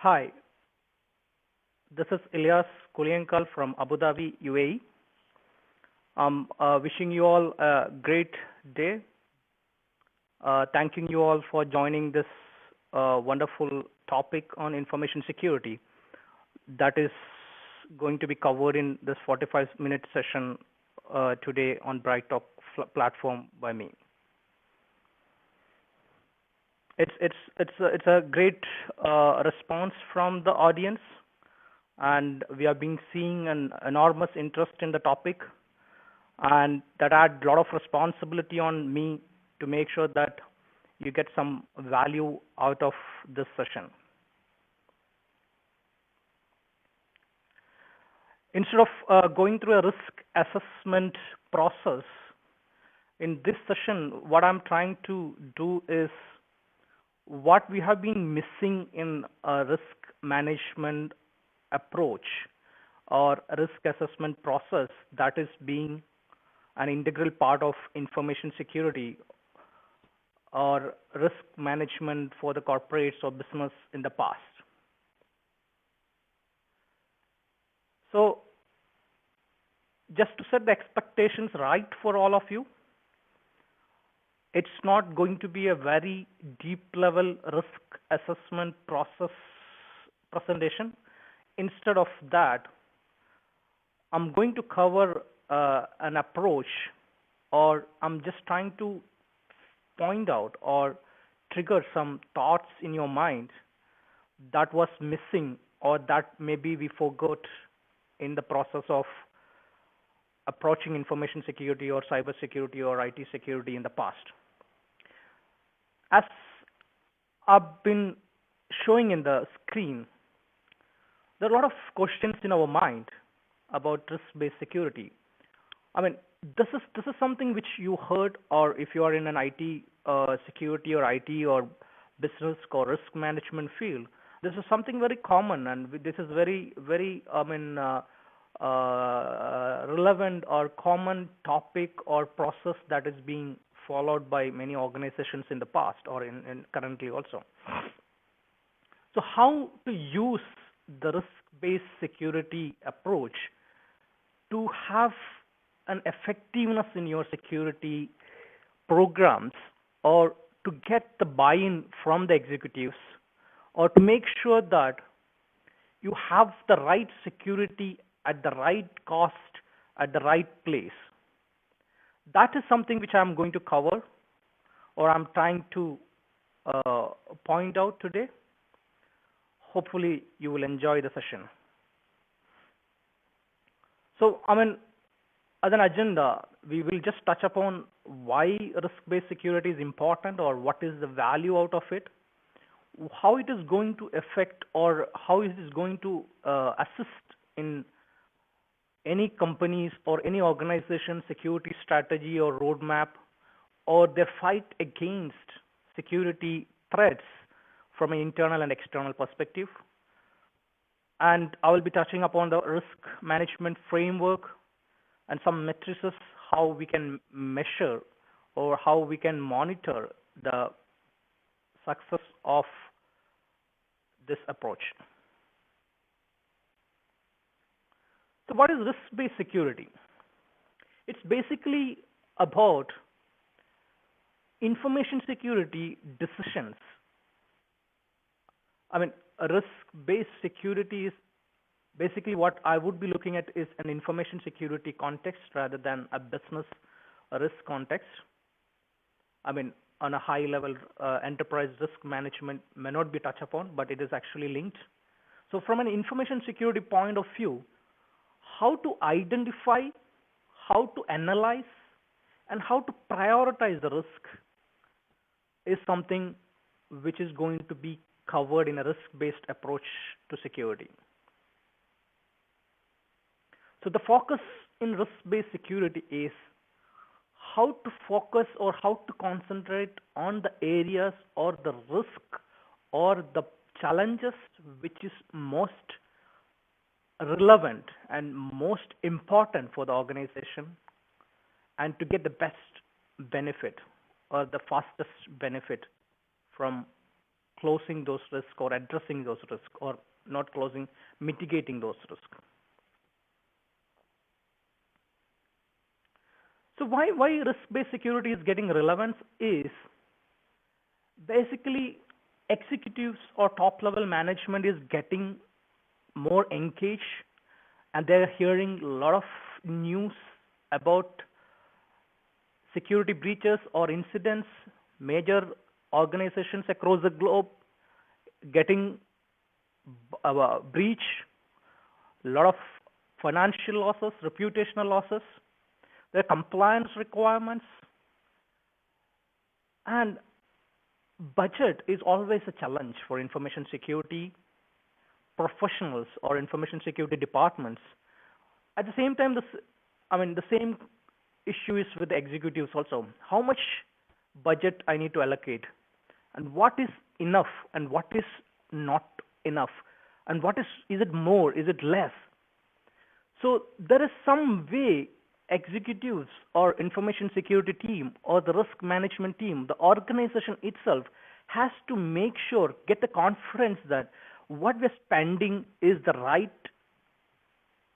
Hi, this is Ilyas Kuliankal from Abu Dhabi, UAE. I'm wishing you all a great day. Thanking you all for joining this wonderful topic on information security that is going to be covered in this 45-minute session today on BrightTalk platform by me. It's a great response from the audience, and we have been seeing an enormous interest in the topic, and that had a lot of responsibility on me to make sure that you get some value out of this session. Instead of going through a risk assessment process, in this session, what I'm trying to do is what we have been missing in a risk management approach or risk assessment process that is being an integral part of information security or risk management for the corporates or business in the past. So just to set the expectations right for all of you, it's not going to be a very deep level risk assessment process presentation. Instead of that, I'm going to cover an approach, or I'm just trying to point out or trigger some thoughts in your mind that was missing or that maybe we forgot in the process of approaching information security or cyber security or IT security in the past. As I've been showing in the screen, there are a lot of questions in our mind about risk-based security. I mean, this is something which you heard, or if you are in an IT security or IT or business or risk management field, this is something very common, and this is very relevant or common topic or process that is being followed by many organizations in the past or in currently also. So how to use the risk-based security approach to have an effectiveness in your security programs, or to get the buy-in from the executives, or to make sure that you have the right security at the right cost at the right place. That is something which I'm going to cover, or I'm trying to point out today. Hopefully you will enjoy the session. So, as an agenda, we will just touch upon why risk-based security is important, or what is the value out of it, how it is going to affect, or how it is going to assist in any companies or any organization security strategy or roadmap, or their fight against security threats from an internal and external perspective. And I will be touching upon the risk management framework and some matrices, how we can measure or how we can monitor the success of this approach. So what is risk-based security? It's basically about information security decisions. Risk-based security is basically what I would be looking at is an information security context rather than a business risk context. On a high level, enterprise risk management may not be touched upon, but it is actually linked. So from an information security point of view, how to identify, how to analyze, and how to prioritize the risk is something which is going to be covered in a risk-based approach to security. So the focus in risk-based security is how to focus or how to concentrate on the areas or the risk or the challenges which is most relevant and most important for the organization, and to get the best benefit or the fastest benefit from closing those risks or addressing those risks, or not closing, mitigating those risks. So why risk-based security is getting relevance is basically executives or top-level management is getting more engaged, and they're hearing a lot of news about security breaches or incidents, major organizations across the globe getting breach, a lot of financial losses, reputational losses, their compliance requirements, and budget is always a challenge for information security professionals or information security departments. At the same time, the same issue is with the executives also. How much budget I need to allocate, and what is enough, and what is not enough, and what is it more, is it less? So there is some way executives or information security team or the risk management team, the organization itself has to make sure, get the confidence that what we're spending is the right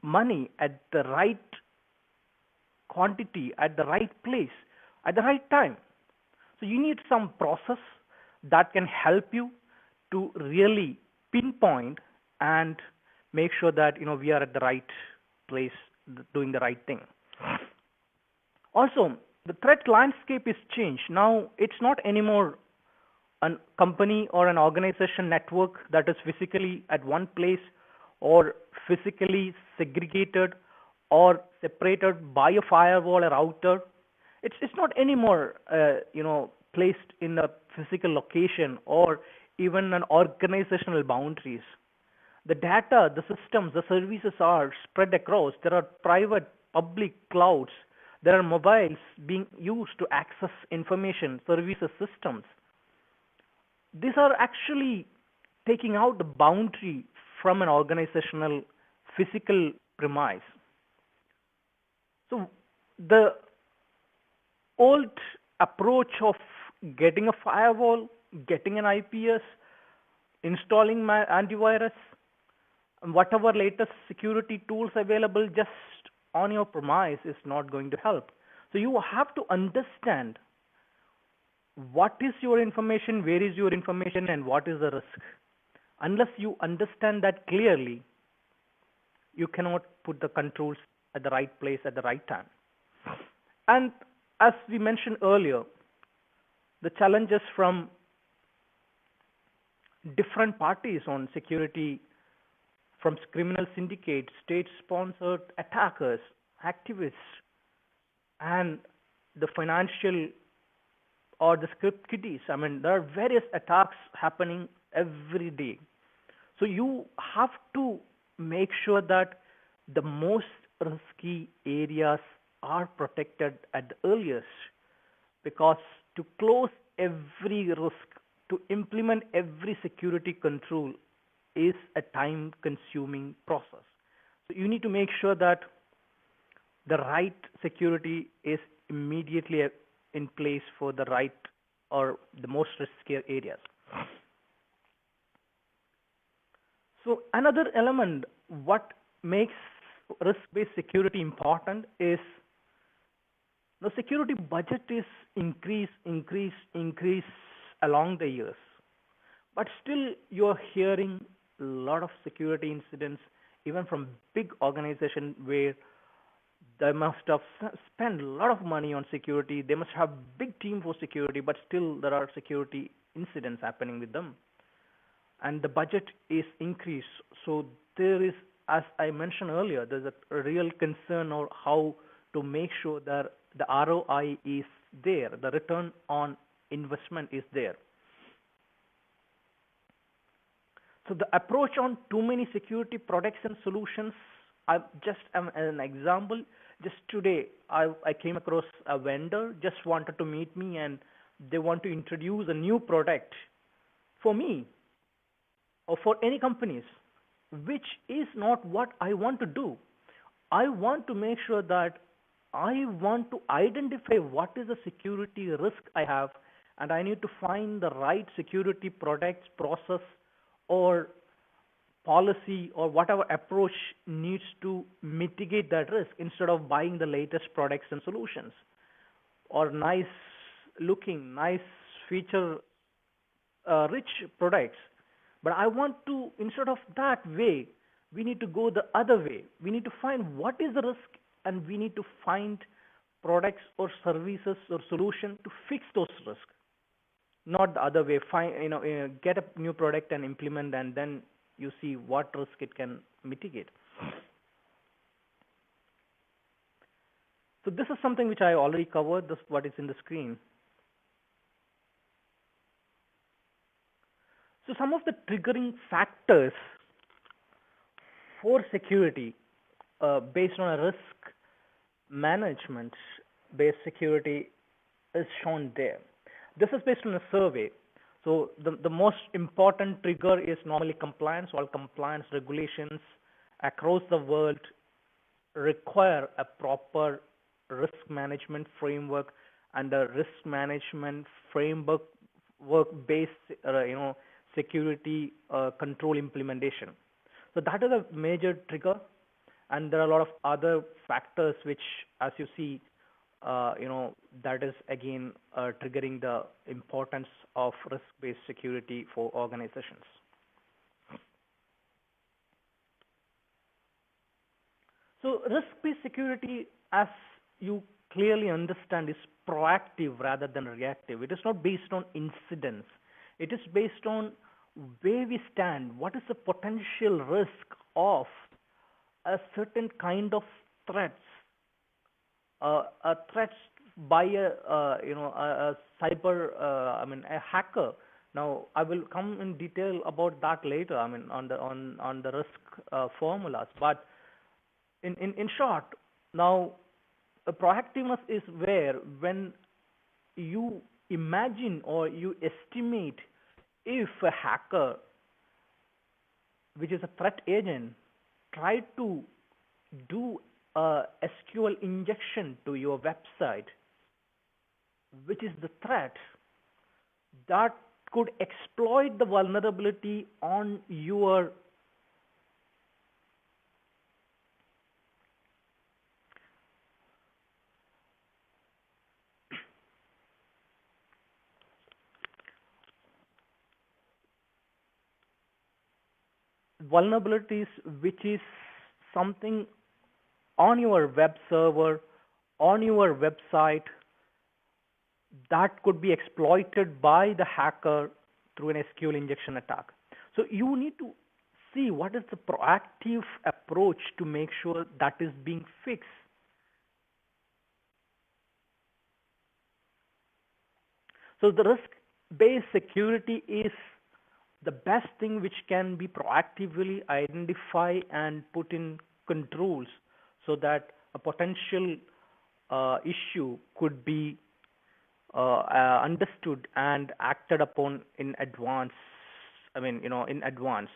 money at the right quantity, at the right place, at the right time. So you need some process that can help you to really pinpoint and make sure that we are at the right place, doing the right thing. Also, the threat landscape is changed. Now it's not anymore a company or an organization network that is physically at one place or physically segregated or separated by a firewall or router. It's not anymore placed in a physical location or even an organizational boundaries. The data, the systems, the services are spread across. There are private, public clouds. There are mobiles being used to access information, services, systems. These are actually taking out the boundary from an organizational physical premise. So the old approach of getting a firewall, getting an IPS, installing my antivirus, and whatever latest security tools available just on your premise is not going to help. So you have to understand what is your information, where is your information, and what is the risk. Unless you understand that clearly, you cannot put the controls at the right place at the right time. And as we mentioned earlier, the challenges from different parties on security, from criminal syndicates, state-sponsored attackers, activists, and the financial or the script kiddies. There are various attacks happening every day. So you have to make sure that the most risky areas are protected at the earliest, because to close every risk, to implement every security control is a time-consuming process. So you need to make sure that the right security is immediately in place for the right or the most riskier areas. So another element, what makes risk-based security important is the security budget is increase along the years. But still you're hearing a lot of security incidents, even from big organizations where they must have spent a lot of money on security. They must have big team for security, but still there are security incidents happening with them. And the budget is increased. So there is, as I mentioned earlier, there's a real concern on how to make sure that the ROI is there, the return on investment is there. So the approach on too many security products and solutions, I just am an example. Just today, I came across a vendor, just wanted to meet me, and they want to introduce a new product for me or for any companies, which is not what I want to do. I want to make sure that I want to identify what is the security risk I have and I need to find the right security products, process, or policy, or whatever approach needs to mitigate that risk instead of buying the latest products and solutions or nice looking, nice feature rich products. But I want to, instead of that way, we need to go the other way. We need to find what is the risk, and we need to find products or services or solution to fix those risks, not the other way. Find, get a new product and implement, and then you see what risk it can mitigate. So this is something which I already covered. This what is in the screen. So some of the triggering factors for security based on a risk management based security is shown there. This is based on a survey. So the most important trigger is normally compliance. All compliance regulations across the world require a proper risk management framework, and a risk management framework work based security control implementation. So that is a major trigger, and there are a lot of other factors which, as you see, that is again triggering the importance of risk-based security for organizations. So risk-based security, as you clearly understand, is proactive rather than reactive. It is not based on incidents. It is based on where we stand, what is the potential risk of a certain kind of threats, a threats by a cyber, a hacker. Now, I will come in detail about that later. I mean, on the risk formulas. But in short, now, proactiveness is where when you imagine or you estimate if a hacker, which is a threat agent, try to do a SQL injection to your website, which is the threat that could exploit the vulnerability on your vulnerabilities, which is something on your web server, on your website, that could be exploited by the hacker through an SQL injection attack. So you need to see what is the proactive approach to make sure that is being fixed. So the risk-based security is the best thing which can be proactively identify and put in controls so that a potential issue could be understood and acted upon in advance. In advance.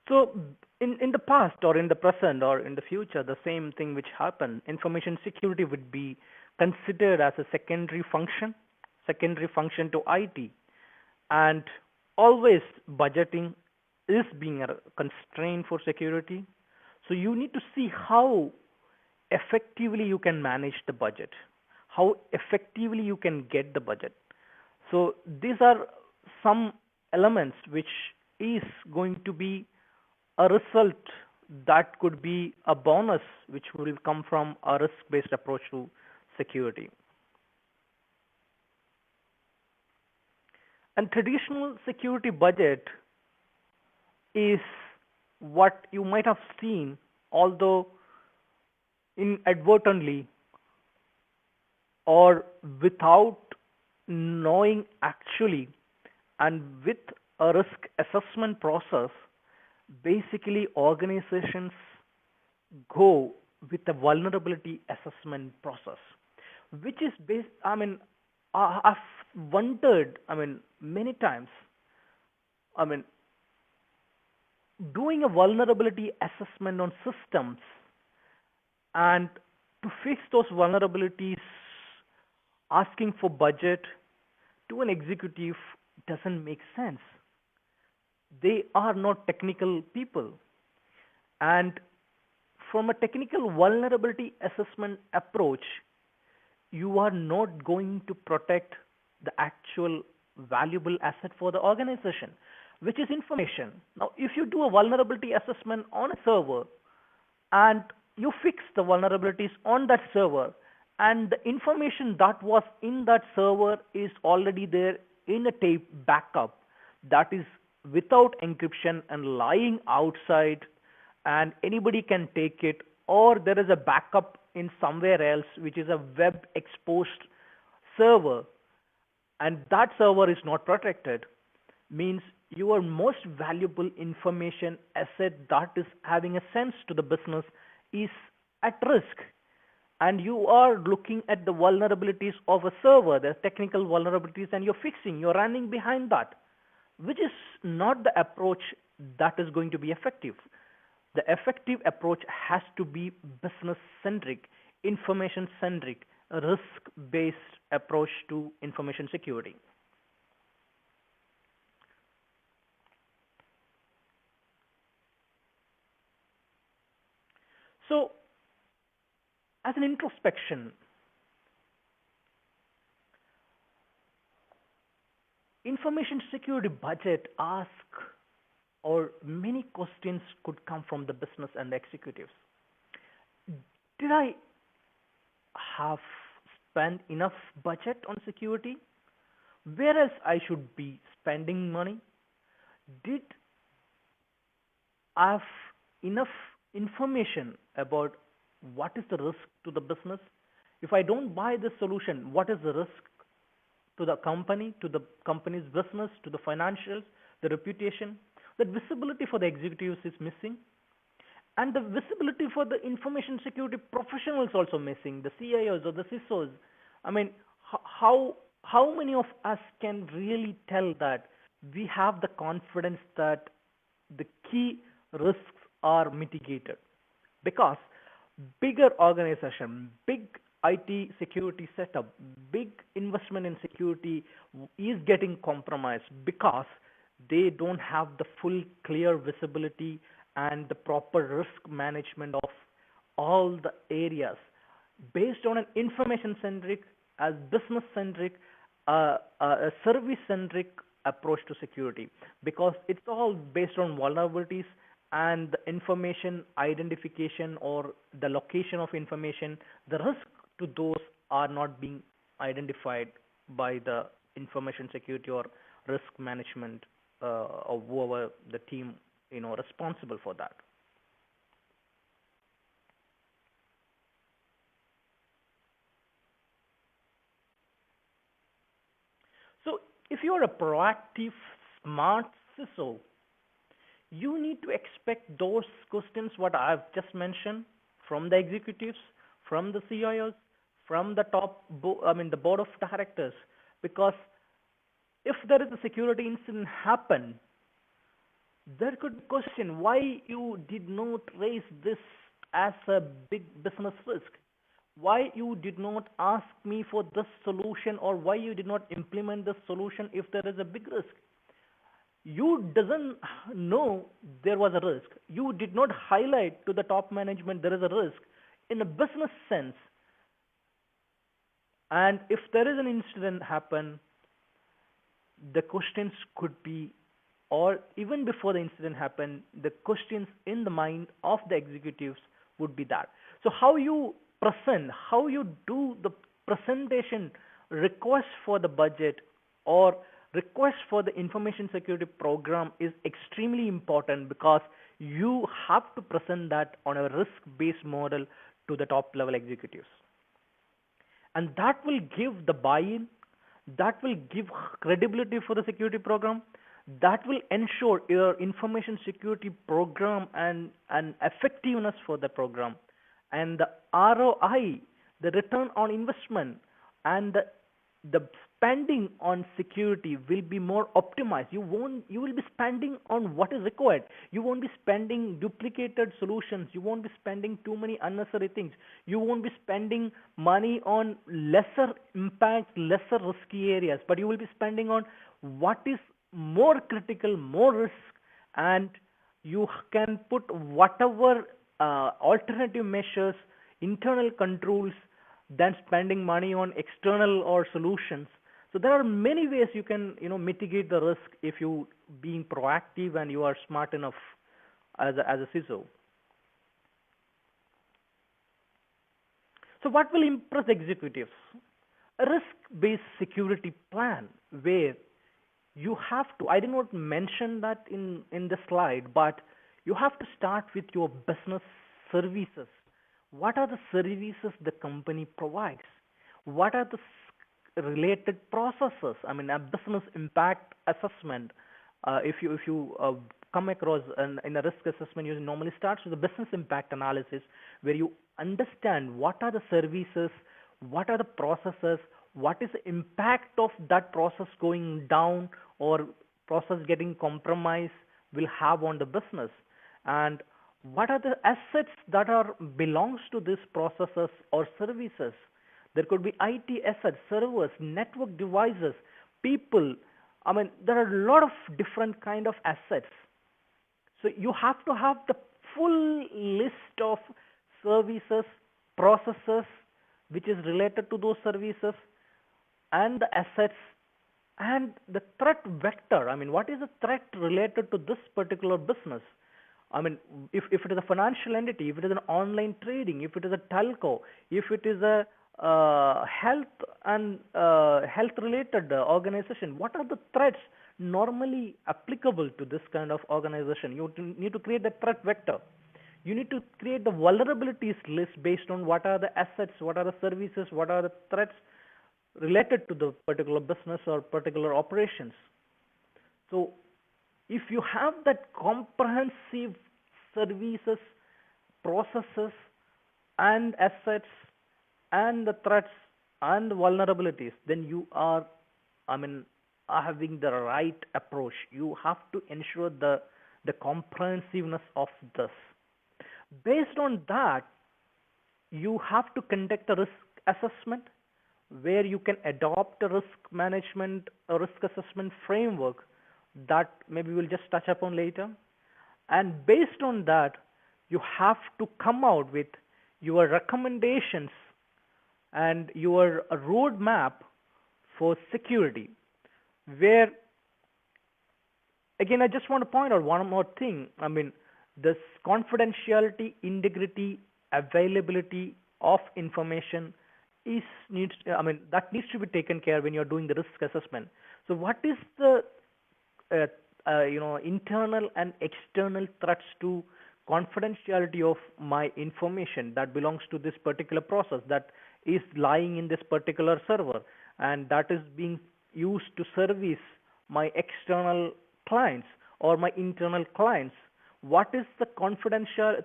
So in the past or in the present or in the future, the same thing which happened, information security would be considered as a secondary function to IT. And always budgeting is being a constraint for security. So you need to see how effectively you can manage the budget, how effectively you can get the budget. So these are some elements which is going to be a result that could be a bonus which will come from a risk-based approach to security. And traditional security budget is what you might have seen, although inadvertently or without knowing actually, and with a risk assessment process, basically organizations go with a vulnerability assessment process, which is based, I've wondered, many times, I mean, doing a vulnerability assessment on systems and to fix those vulnerabilities, asking for budget to an executive doesn't make sense. They are not technical people. And from a technical vulnerability assessment approach, you are not going to protect the actual valuable asset for the organization, which is information. Now, if you do a vulnerability assessment on a server and you fix the vulnerabilities on that server, and the information that was in that server is already there in a tape backup that is without encryption and lying outside, and anybody can take it, or there is a backup in somewhere else which is a web exposed server, and that server is not protected, means your most valuable information asset that is having a sense to the business is at risk. And you are looking at the vulnerabilities of a server, the technical vulnerabilities, and you're fixing, you're running behind that, which is not the approach that is going to be effective. The effective approach has to be business centric, information centric, risk based approach to information security. So, as an introspection, information security budget ask or many questions could come from the business and the executives. Did I have spent enough budget on security? Whereas I should be spending money? Did I have enough information about what is the risk to the business? If I don't buy this solution, what is the risk to the company, to the company's business, to the financials, the reputation? That visibility for the executives is missing, and the visibility for the information security professionals also missing, the CIOs or the CISOs. I mean, how many of us can really tell that we have the confidence that the key risks are mitigated? Because bigger organization, big IT security setup, big investment in security is getting compromised because they don't have the full clear visibility and the proper risk management of all the areas based on an information centric, as business centric, a service centric approach to security, because it's all based on vulnerabilities and the information identification or the location of information. The risk to those are not being identified by the information security or risk management or whoever the team responsible for that. So if you're a proactive, smart CISO, you need to expect those questions what I've just mentioned from the executives, from the CIOs, from the the board of directors, because if there is a security incident happen, there could be question why you did not raise this as a big business risk, why you did not ask me for this solution, or why you did not implement this solution if there is a big risk. You doesn't know there was a risk. You did not highlight to the top management there is a risk in a business sense. And if there is an incident happen, the questions could be, or even before the incident happened, the questions in the mind of the executives would be that. So how you present, how you do the presentation, request for the budget or request for the information security program is extremely important, because you have to present that on a risk-based model to the top level executives. And that will give the buy-in, that will give credibility for the security program, that will ensure your information security program and effectiveness for the program, and the ROI, the return on investment, and the spending on security will be more optimized. You will be spending on what is required. You won't be spending duplicated solutions. You won't be spending too many unnecessary things. You won't be spending money on lesser impact, lesser risky areas, but you will be spending on what is more critical, more risk, and you can put whatever alternative measures, internal controls, than spending money on external or solutions. So there are many ways you can mitigate the risk if you being proactive and you are smart enough as a CISO. So what will impress executives? A risk-based security plan where you have to, I did not mention that in the slide, but you have to start with your business services. What are the services the company provides? What are the related processes? I mean, a business impact assessment. If you come across in a risk assessment, you normally starts with the business impact analysis, where you understand what are the services, what are the processes, what is the impact of that process going down or process getting compromised will have on the business, and what are the assets that are belongs to these processes or services. There could be IT assets, servers, network devices, people. I mean, there are a lot of different kind of assets. So you have to have the full list of services, processes, which is related to those services, and the assets, and the threat vector. I mean, what is the threat related to this particular business? I mean, if it is a financial entity, if it is an online trading, if it is a telco, if it is a health related organization, what are the threats normally applicable to this kind of organization? You need to create the threat vector. You need to create the vulnerabilities list based on what are the assets, what are the services, what are the threats related to the particular business or particular operations. So if you have that comprehensive services, processes, and assets, and the threats and the vulnerabilities, then you are, having the right approach. You have to ensure the comprehensiveness of this. Based on that, you have to conduct a risk assessment where you can adopt a risk management, a risk assessment framework that maybe we'll just touch upon later. And based on that, you have to come out with your recommendations and your roadmap for security, where, again, I just want to point out one more thing. I mean, this confidentiality, integrity, availability of information that needs to be taken care when you're doing the risk assessment. So what is the internal and external threats to confidentiality of my information that belongs to this particular process that is lying in this particular server and that is being used to service my external clients or my internal clients? What is the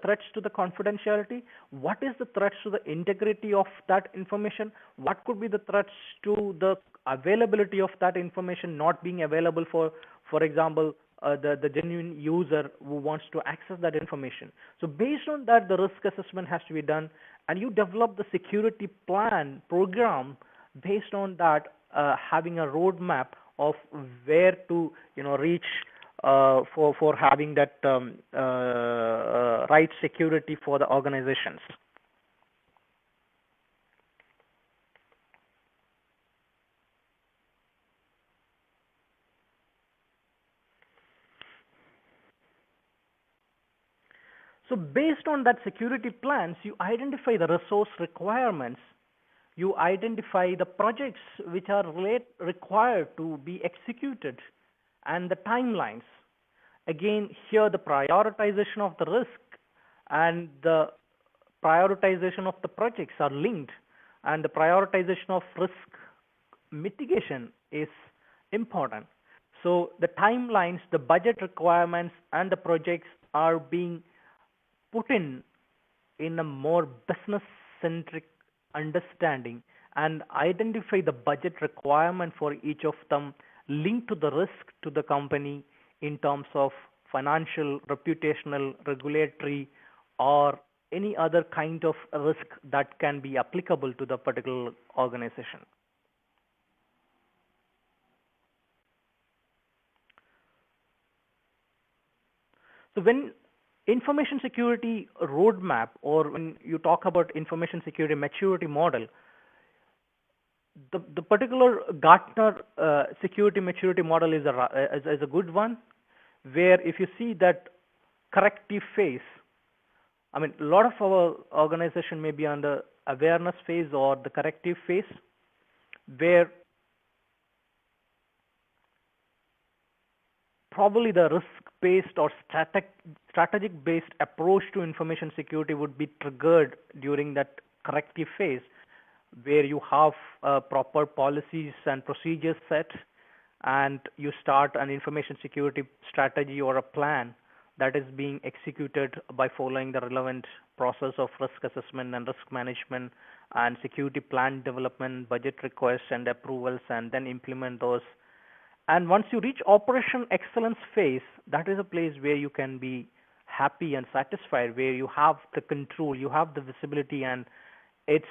threats to the confidentiality? What is the threats to the integrity of that information? What could be the threats to the availability of that information not being available for example, the genuine user who wants to access that information? So based on that, the risk assessment has to be done, and you develop the security plan program based on that, having a roadmap of where to reach for having that right security for the organizations. So based on that security plans, you identify the resource requirements, you identify the projects which are required to be executed, and the timelines. Again, here the prioritization of the risk and the prioritization of the projects are linked, and the prioritization of risk mitigation is important. So the timelines, the budget requirements, and the projects are being put in a more business-centric understanding and identify the budget requirement for each of them linked to the risk to the company in terms of financial, reputational, regulatory, or any other kind of risk that can be applicable to the particular organization. So when information security roadmap, or when you talk about information security maturity model, the particular Gartner security maturity model is a good one, where if you see that corrective phase, I mean, a lot of our organization may be under awareness phase or the corrective phase, where probably the risk-based or strategic-based approach to information security would be triggered during that corrective phase, where you have proper policies and procedures set, and you start an information security strategy or a plan that is being executed by following the relevant process of risk assessment and risk management and security plan development, budget requests and approvals, and then implement those. And once you reach operation excellence phase, that is a place where you can be happy and satisfied, where you have the control, you have the visibility, and it's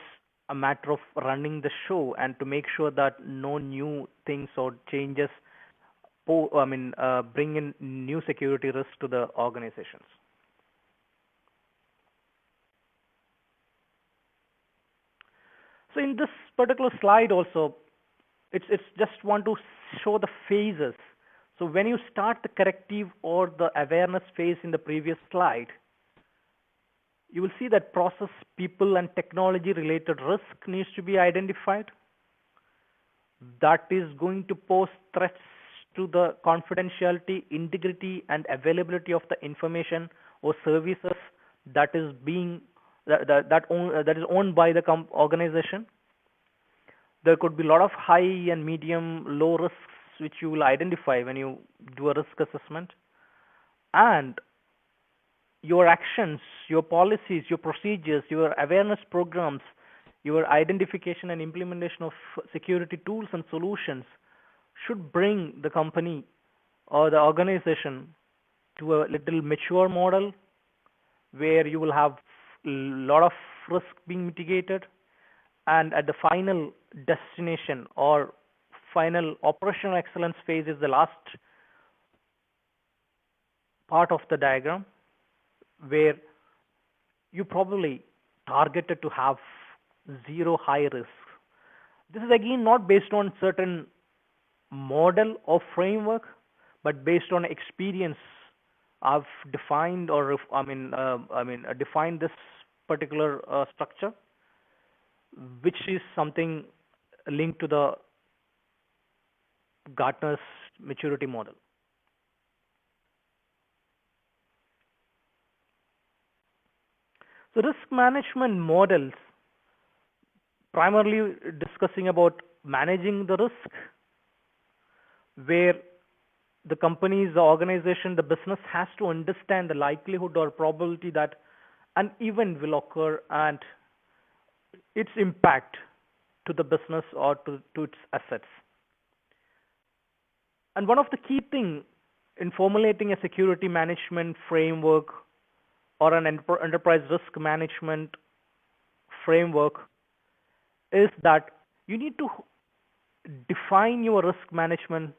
a matter of running the show and to make sure that no new things or changes bring in new security risks to the organizations. So in this particular slide also, it's just want to show the phases. So when you start the corrective or the awareness phase in the previous slide, you will see that process, people, and technology related risk needs to be identified. That is going to pose threats to the confidentiality, integrity, and availability of the information or services that is owned by the organization. There could be a lot of high and medium, low risks which you will identify when you do a risk assessment. And your actions, your policies, your procedures, your awareness programs, your identification and implementation of security tools and solutions should bring the company or the organization to a little mature model where you will have a lot of risk being mitigated, and at the final destination or final operational excellence phase is the last part of the diagram, where you probably targeted to have zero high risk. This is again not based on certain model or framework, but based on experience. I've defined or defined this particular structure, which is something linked to the Gartner's maturity model. So risk management models primarily discussing about managing the risk, where the companies, the organization, the business has to understand the likelihood or probability that an event will occur and its impact to the business or to its assets. And one of the key things in formulating a security management framework or an enterprise risk management framework is that you need to define your risk management.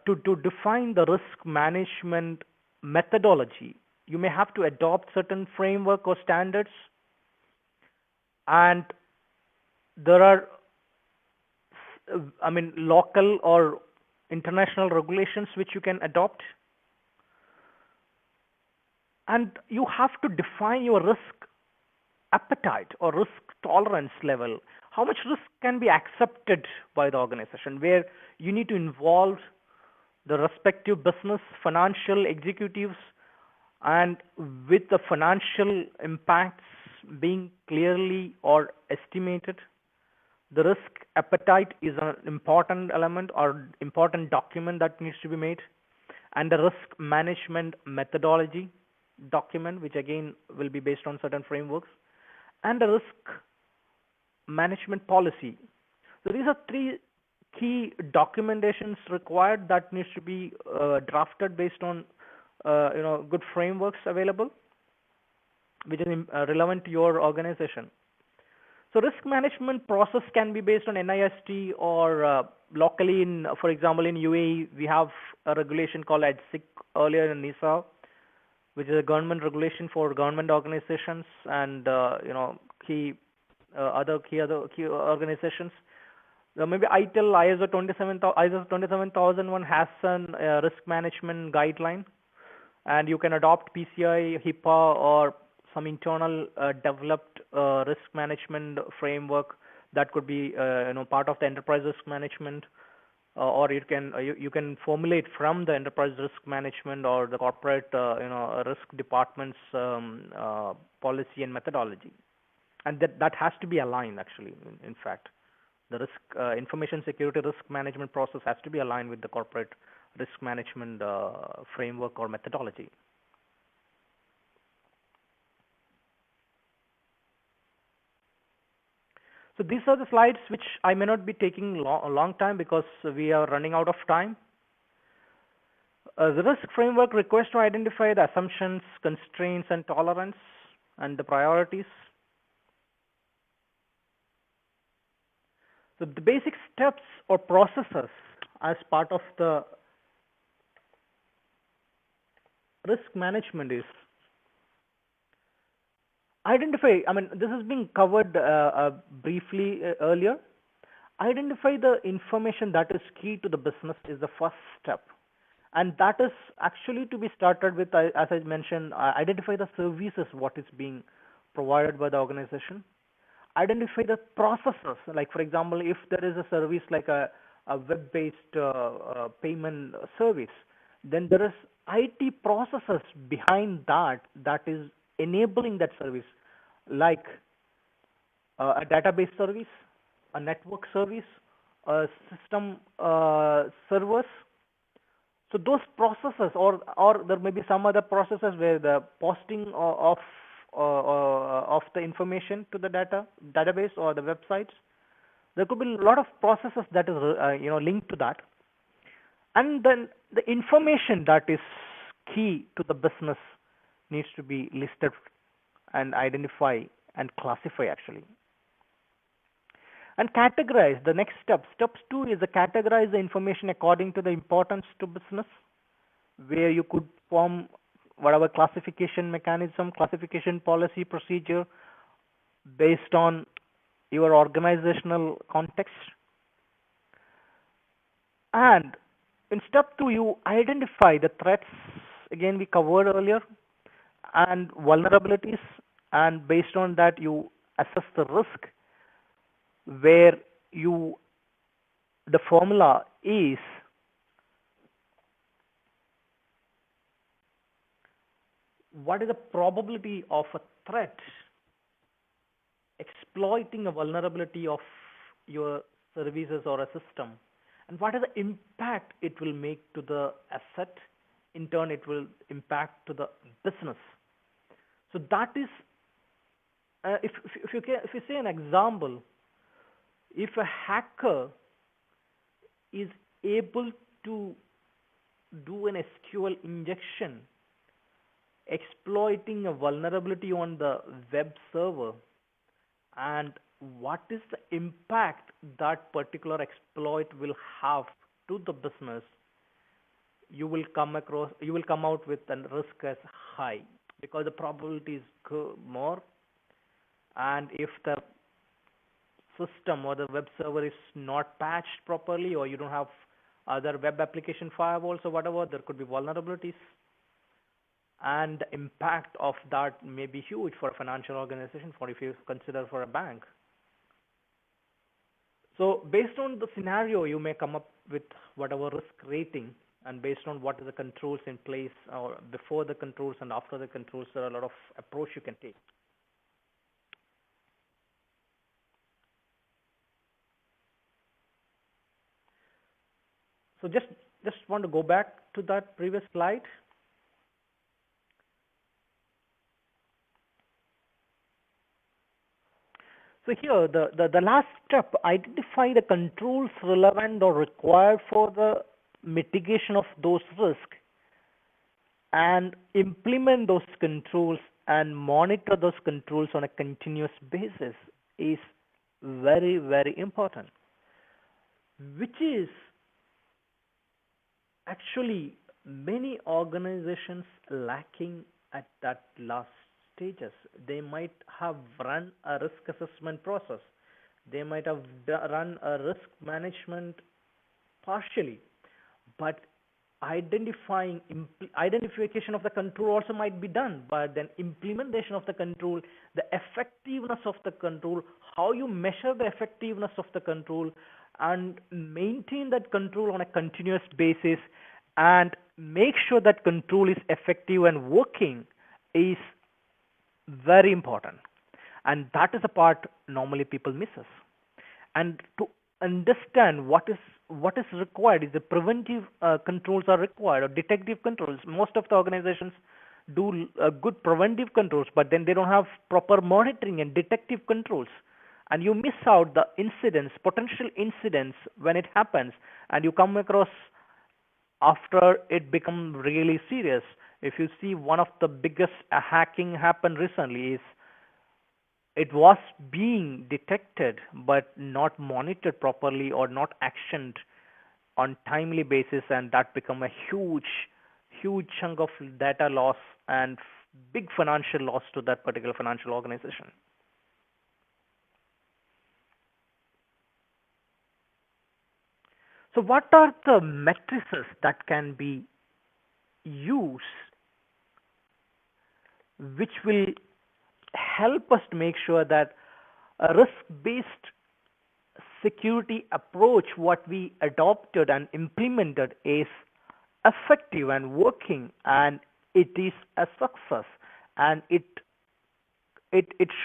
To define the risk management methodology, you may have to adopt certain framework or standards, and there are local or international regulations which you can adopt, and you have to define your risk appetite or risk tolerance level. How much risk can be accepted by the organization, where you need to involve the respective business financial executives, and with the financial impacts being clearly or estimated. The risk appetite is an important element or important document that needs to be made, and the risk management methodology document, which again will be based on certain frameworks, and a risk management policy. So these are three key documentations required that needs to be drafted based on good frameworks available, which is relevant to your organization. So risk management process can be based on NIST or locally for example, in UAE, we have a regulation called ADSIC earlier in NISA, which is a government regulation for government organizations and key organizations. Maybe ITIL ISO 27001 has an risk management guideline, and you can adopt PCI, HIPAA, or some internal developed risk management framework that could be part of the enterprise risk management, or you can formulate from the enterprise risk management or the corporate risk department's policy and methodology, and that has to be aligned actually. In fact, the risk information security risk management process has to be aligned with the corporate risk management framework or methodology. So these are the slides which I may not be taking a long time because we are running out of time. The risk framework requires to identify the assumptions, constraints, and tolerance, and the priorities. So the basic steps or processes as part of the risk management is identify. I mean, this has been covered briefly earlier. Identify the information that is key to the business is the first step. And that is actually to be started with, as I mentioned, identify the services, what is being provided by the organization. Identify the processes, like for example, if there is a service like a web-based payment service, then there is IT processes behind that is enabling that service, like a database service, a network service, a system servers. So those processes, or there may be some other processes where the posting of the information to the database or the websites. There could be a lot of processes that is linked to that, and then the information that is key to the business needs to be listed and identify and classify actually. And categorize. The next step, steps 2 is to categorize the information according to the importance to business, where you could form whatever classification mechanism, classification policy, procedure based on your organizational context. And in step 2, you identify the threats, again we covered earlier, and vulnerabilities, and based on that you assess the risk, where the formula is what is the probability of a threat exploiting a vulnerability of your services or a system, and what is the impact it will make to the asset. In turn, it will impact to the business. So that is, if you say an example, if a hacker is able to do an SQL injection exploiting a vulnerability on the web server, and what is the impact that particular exploit will have to the business, you will come out with a risk as high, because the probability is more. And if the system or the web server is not patched properly, or you don't have other web application firewalls or whatever, there could be vulnerabilities, and the impact of that may be huge for a financial organization, for if you consider for a bank. So based on the scenario, you may come up with whatever risk rating, and based on what are the controls in place, or before the controls and after the controls, there are a lot of approach you can take. So just want to go back to that previous slide. So here, the last step, identify the controls relevant or required for the mitigation of those risks and implement those controls and monitor those controls on a continuous basis is very, very important, which is actually many organizations lacking at that last stages. They might have run a risk assessment process. They might have run a risk management partially, but identification of the control also might be done, but then implementation of the control, the effectiveness of the control, how you measure the effectiveness of the control and maintain that control on a continuous basis and make sure that control is effective and working is very important. And that is the part normally people misses. And to understand what is required is the preventive controls are required or detective controls. Most of the organizations do good preventive controls, but then they don't have proper monitoring and detective controls, and you miss out the incidents, potential incidents when it happens, and you come across after it become really serious. If you see, one of the biggest hacking happened recently is it was being detected but not monitored properly or not actioned on timely basis, and that become a huge chunk of data loss and big financial loss to that particular financial organization. So what are the matrices that can be used which will help us to make sure that a risk-based security approach, what we adopted and implemented, is effective and working, and it is a success, and it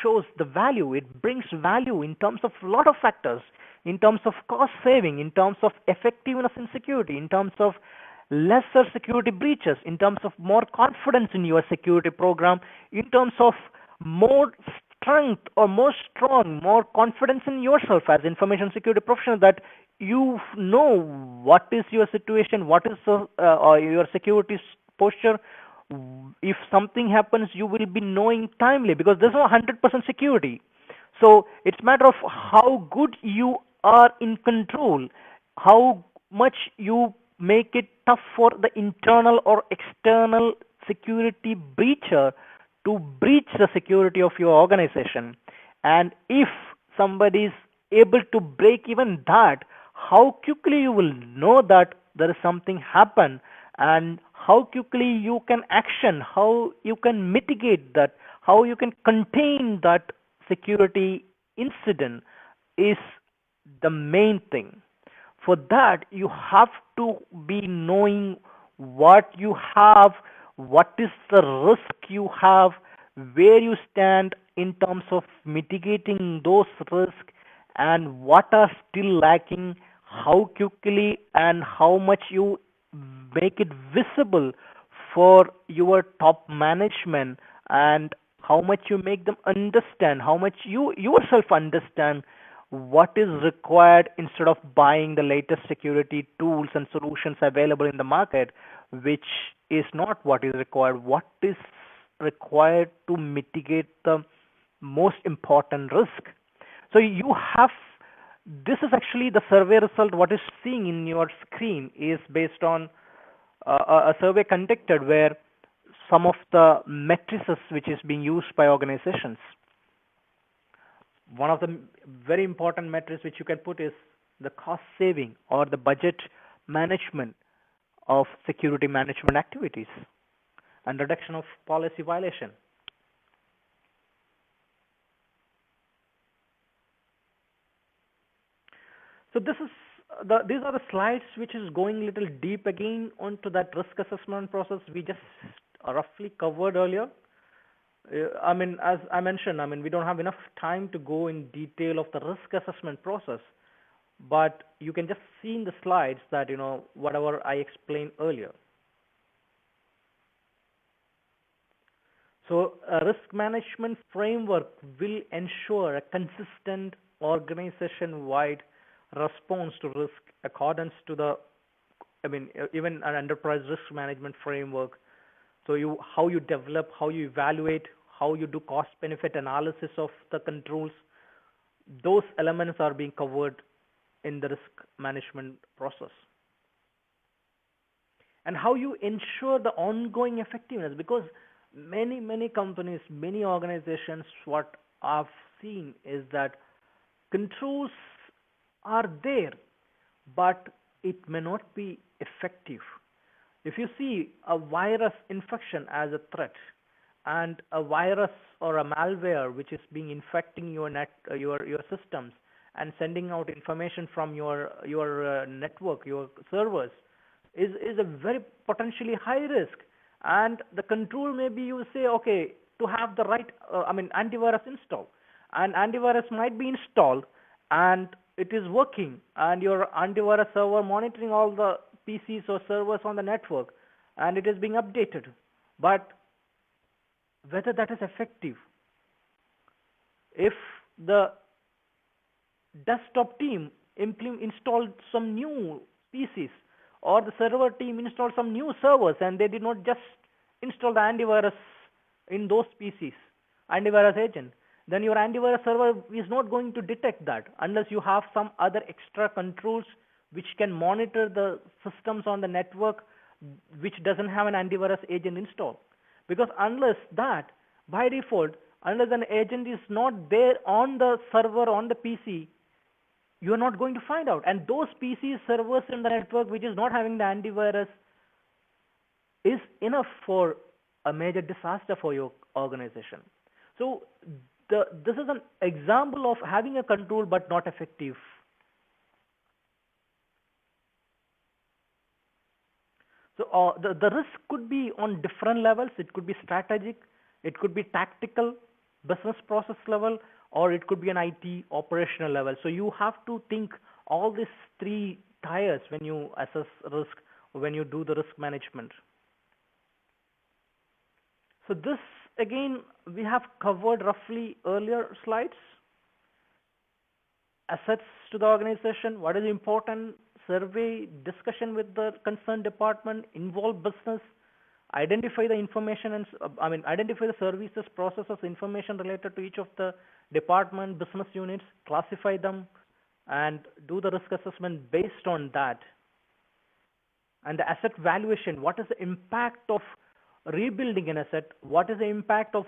shows the value. It brings value in terms of a lot of factors, in terms of cost saving, in terms of effectiveness in security, in terms of lesser security breaches, in terms of more confidence in your security program, in terms of more strength or more strong, more confidence in yourself as information security professional, that you know what is your situation, what is your security posture. If something happens, you will be knowing timely, because there's no 100% security. So it's a matter of how good you are in control, how much you make it tough for the internal or external security breacher to breach the security of your organization. And if somebody is able to break even that, how quickly you will know that there is something happen, and how quickly you can action, how you can mitigate that, how you can contain that security incident is the main thing. For that, you have to be knowing what you have, what is the risk you have, where you stand in terms of mitigating those risks, and what are still lacking, how quickly and how much you make it visible for your top management, and how much you make them understand, how much you yourself understand what is required, instead of buying the latest security tools and solutions available in the market, which is not what is required. What is required to mitigate the most important risk? So you have, this is actually the survey result. What is seeing in your screen is based on a survey conducted where some of the matrices which is being used by organizations. One of the very important metrics which you can put is the cost saving or the budget management of security management activities and reduction of policy violation. So these are the slides which is going a little deep again onto that risk assessment process we just roughly covered earlier. I mean, as I mentioned, I mean, we don't have enough time to go in detail of the risk assessment process, but you can just see in the slides that, whatever I explained earlier. So a risk management framework will ensure a consistent organization-wide response to risk accordance to the, even an enterprise risk management framework. So how you develop, how you evaluate, how you do cost benefit analysis of the controls, those elements are being covered in the risk management process. And how you ensure the ongoing effectiveness, because many companies, many organizations, what I've seen is that controls are there, but it may not be effective. If you see a virus infection as a threat, and a virus or a malware which is being infecting your systems and sending out information from your network, your servers, is a very potentially high risk. And the control maybe you say, okay, to have the right antivirus install, and antivirus might be installed and it is working, and your antivirus server monitoring all the PCs or servers on the network, and it is being updated. But whether that is effective, if the desktop team installed some new PCs, or the server team installed some new servers, and they did not just install the antivirus in those PCs, antivirus agent, then your antivirus server is not going to detect that unless you have some other extra controls which can monitor the systems on the network which doesn't have an antivirus agent installed. Because unless that, by default, unless an agent is not there on the server, on the PC, you are not going to find out. And those PC servers in the network which is not having the antivirus is enough for a major disaster for your organization. So this is an example of having a control but not effective. So the risk could be on different levels. It could be strategic, it could be tactical, business process level, or it could be an IT operational level. So you have to think all these three tiers when you assess risk, when you do the risk management. So this again we have covered roughly earlier slides. Assets to the organization, what is important, survey, discussion with the concerned department, involve business, identify the information and identify the services, processes, information related to each of the department, business units, classify them, and do the risk assessment based on that. And the asset valuation, what is the impact of rebuilding an asset? What is the impact of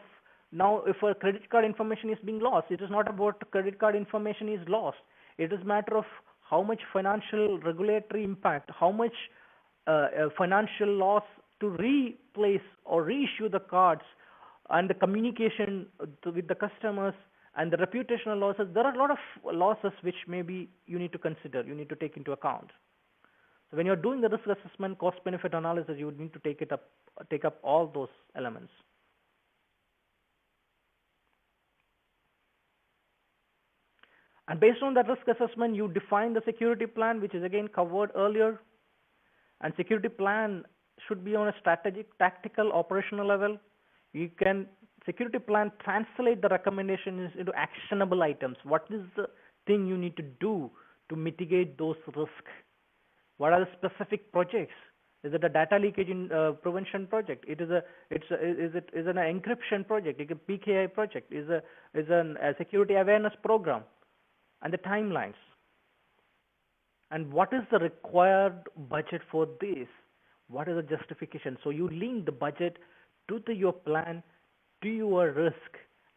now if a credit card information is being lost? It is not about credit card information is lost. It is a matter of how much financial regulatory impact, how much financial loss to replace or reissue the cards, and the communication with the customers, and the reputational losses. There are a lot of losses which maybe you need to consider, you need to take into account. So when you're doing the risk assessment, cost benefit analysis, you would need to take up all those elements. And based on that risk assessment, you define the security plan, which is again covered earlier. And security plan should be on a strategic, tactical, operational level. Security plan translate the recommendations into actionable items. What is the thing you need to do to mitigate those risks? What are the specific projects? Is it a data leakage prevention project? Is it an encryption project? Is it a PKI project? Is a security awareness program? And the timelines. And what is the required budget for this? What is the justification? So you link the budget to your plan, to your risk,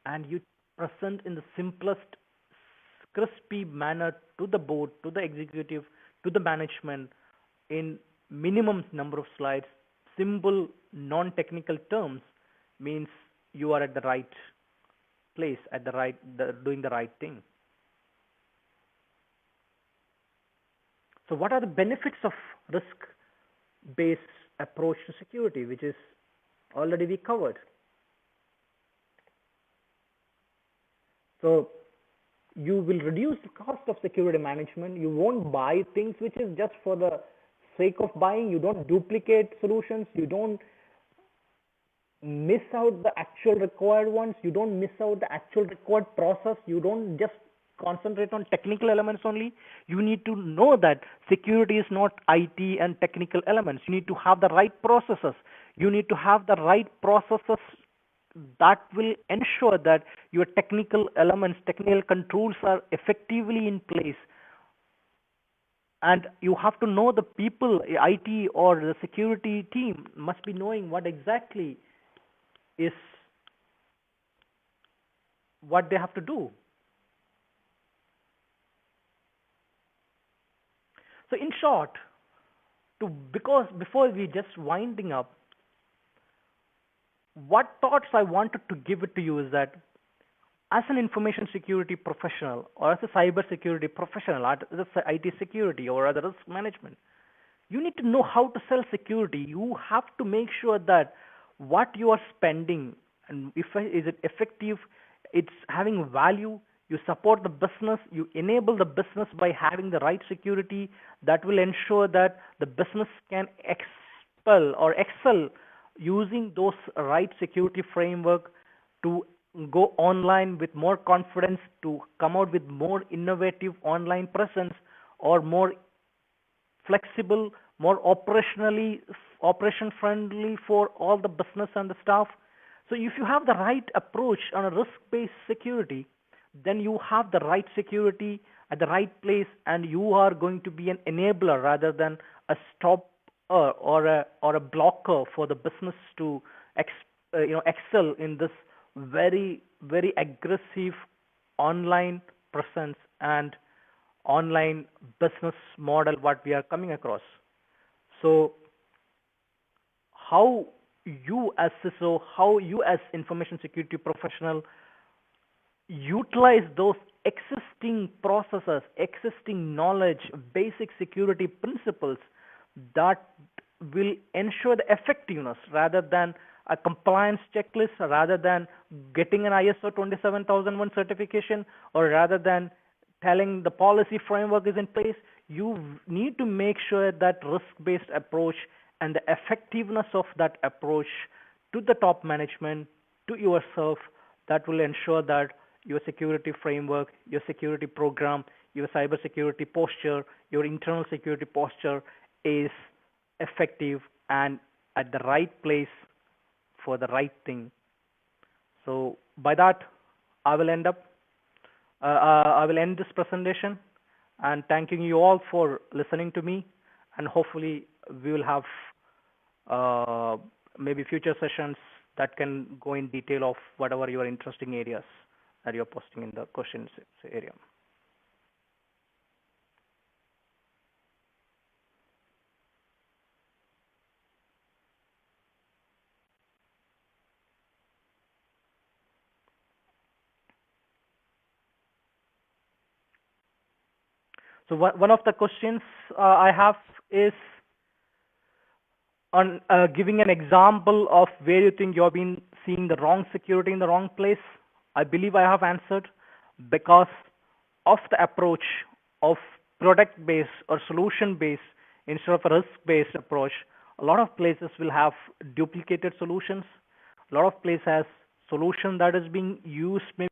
and you present in the simplest, crispy manner to the board, to the executive, to the management in minimum number of slides. Simple, non-technical terms means you are at the right place, doing the right thing. So what are the benefits of risk-based approach to security, which is already we covered? So you will reduce the cost of security management. You won't buy things which is just for the sake of buying. You don't duplicate solutions. You don't miss out the actual required ones. You don't miss out the actual required process. You don't just concentrate on technical elements only. You need to know that security is not IT and technical elements. You need to have the right processes. You need to have the right processes that will ensure that your technical elements, technical controls are effectively in place. And you have to know the people, IT or the security team must be knowing what exactly is what they have to do. So in short, to because before we just winding up, what thoughts I wanted to give it to you is that as an information security professional or as a cyber security professional, as a IT security or other risk management, you need to know how to sell security. You have to make sure that what you are spending and if is it effective, it's having value. You support the business, you enable the business by having the right security that will ensure that the business can expel or excel using those right security framework to go online with more confidence, to come out with more innovative online presence or more flexible, more operation friendly for all the business and the staff. So if you have the right approach on a risk-based security, then you have the right security at the right place, and you are going to be an enabler rather than a stop or a blocker for the business to excel in this very aggressive online presence and online business model what we are coming across. So how you as CISO, how you as information security professional utilize those existing processes, existing knowledge, basic security principles that will ensure the effectiveness rather than a compliance checklist, rather than getting an ISO 27001 certification, or rather than telling the policy framework is in place. You need to make sure that risk-based approach and the effectiveness of that approach to the top management, to yourself, that will ensure that your security framework, your security program, your cybersecurity posture, your internal security posture is effective and at the right place for the right thing. So by that, I will I will end this presentation and thanking you all for listening to me. And hopefully, we will have uh, maybe future sessions that can go in detail of whatever your interesting areas that you're posting in the questions area. So one of the questions I have is on giving an example of where you think you have been seeing the wrong security in the wrong place. I believe I have answered because of the approach of product based or solution based instead of a risk based approach. A lot of places will have duplicated solutions. A lot of places has solution that is being used maybe